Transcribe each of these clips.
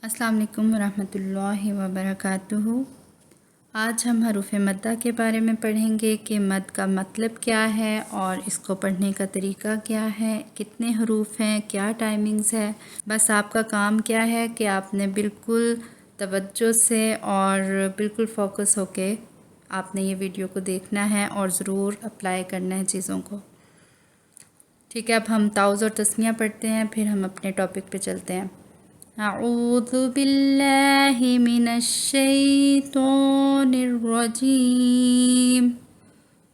अस्सलाम वालेकुम रहमतुल्लाहि व बरकातुहू। आज हम हरूफ मद्दा के बारे में पढ़ेंगे कि मद का मतलब क्या है और इसको पढ़ने का तरीका क्या है, कितने हरूफ हैं, क्या टाइमिंग्स है। बस आपका काम क्या है कि आपने बिल्कुल तवज्जो से और बिल्कुल फ़ोकस होके आपने ये वीडियो को देखना है और ज़रूर अप्लाई करना है चीज़ों को। ठीक है, अब हम ताउज़ और तस्मिया पढ़ते हैं, फिर हम अपने टॉपिक पे चलते हैं। अऊज़ु बिल्लाहि मिनश्शैतानिर्रजीम।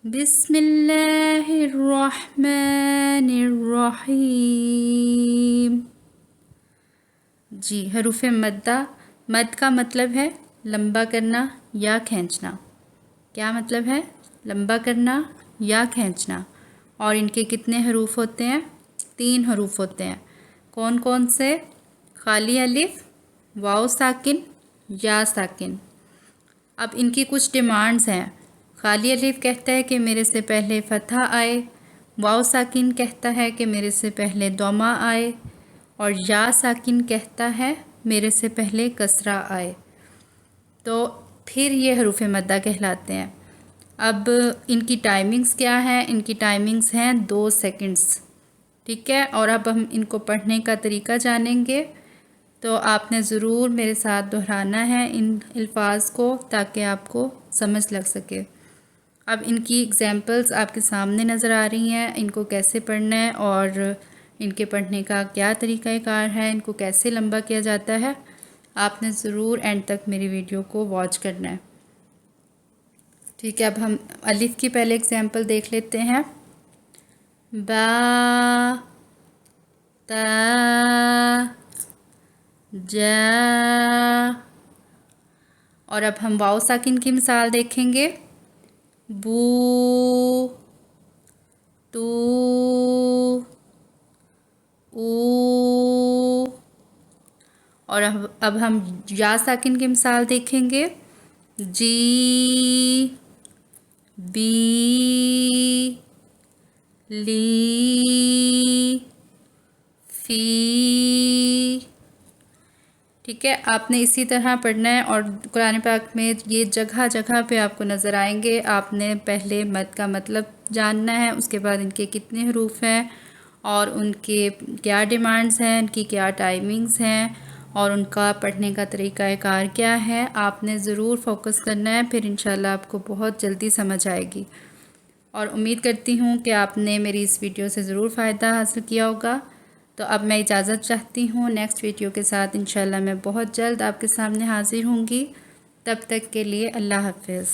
बिस्मिल्लाहिर्रहमानिर्रहीम। जी, हरूफ मद्दा। मद का मतलब है लंबा करना या खींचना। क्या मतलब है? लंबा करना या खींचना। और इनके कितने हरूफ होते हैं? 3 हरूफ होते हैं। कौन कौन से? खाली अलिफ, वाव साकिन, या साकिन। अब इनकी कुछ डिमांड्स हैं। खाली अलिफ कहता है कि मेरे से पहले फतहा आए, वाव साकिन कहता है कि मेरे से पहले दोमा आए, और या साकिन कहता है मेरे से पहले कसरा आए। तो फिर ये हरूफ मद्दा कहलाते हैं। अब इनकी टाइमिंग्स क्या है? इनकी टाइमिंग्स हैं 2 सेकंड्स। ठीक है, और अब हम इनको पढ़ने का तरीका जानेंगे। तो आपने ज़रूर मेरे साथ दोहराना है इन अल्फाज को ताकि आपको समझ लग सके। अब इनकी एग्ज़ाम्पल्स आपके सामने नज़र आ रही हैं, इनको कैसे पढ़ना है और इनके पढ़ने का क्या तरीक़ाकार है, इनको कैसे लंबा किया जाता है। आपने ज़रूर एंड तक मेरी वीडियो को वॉच करना है। ठीक है, अब हम अलिफ की पहले एग्ज़ाम्पल देख लेते हैं। बा, ता, जा। और अब हम वाव साकिन की मिसाल देखेंगे। बू, तू, ऊ। और अब हम या साकिन की मिसाल देखेंगे। जी, बी, ली, फी। ठीक है, आपने इसी तरह पढ़ना है और कुरान पाक में ये जगह जगह पे आपको नज़र आएंगे। आपने पहले मद का मतलब जानना है, उसके बाद इनके कितने हरूफ हैं और उनके क्या डिमांड्स हैं, इनकी क्या टाइमिंग्स हैं और उनका पढ़ने का तरीक़ाकार क्या है। आपने ज़रूर फ़ोकस करना है, फिर इंशाल्लाह आपको बहुत जल्दी समझ आएगी। और उम्मीद करती हूँ कि आपने मेरी इस वीडियो से ज़रूर फ़ायदा हासिल किया होगा। तो अब मैं इजाज़त चाहती हूँ। नेक्स्ट वीडियो के साथ इंशाल्लाह मैं बहुत जल्द आपके सामने हाज़िर होंगी। तब तक के लिए अल्लाह हाफ़िज़।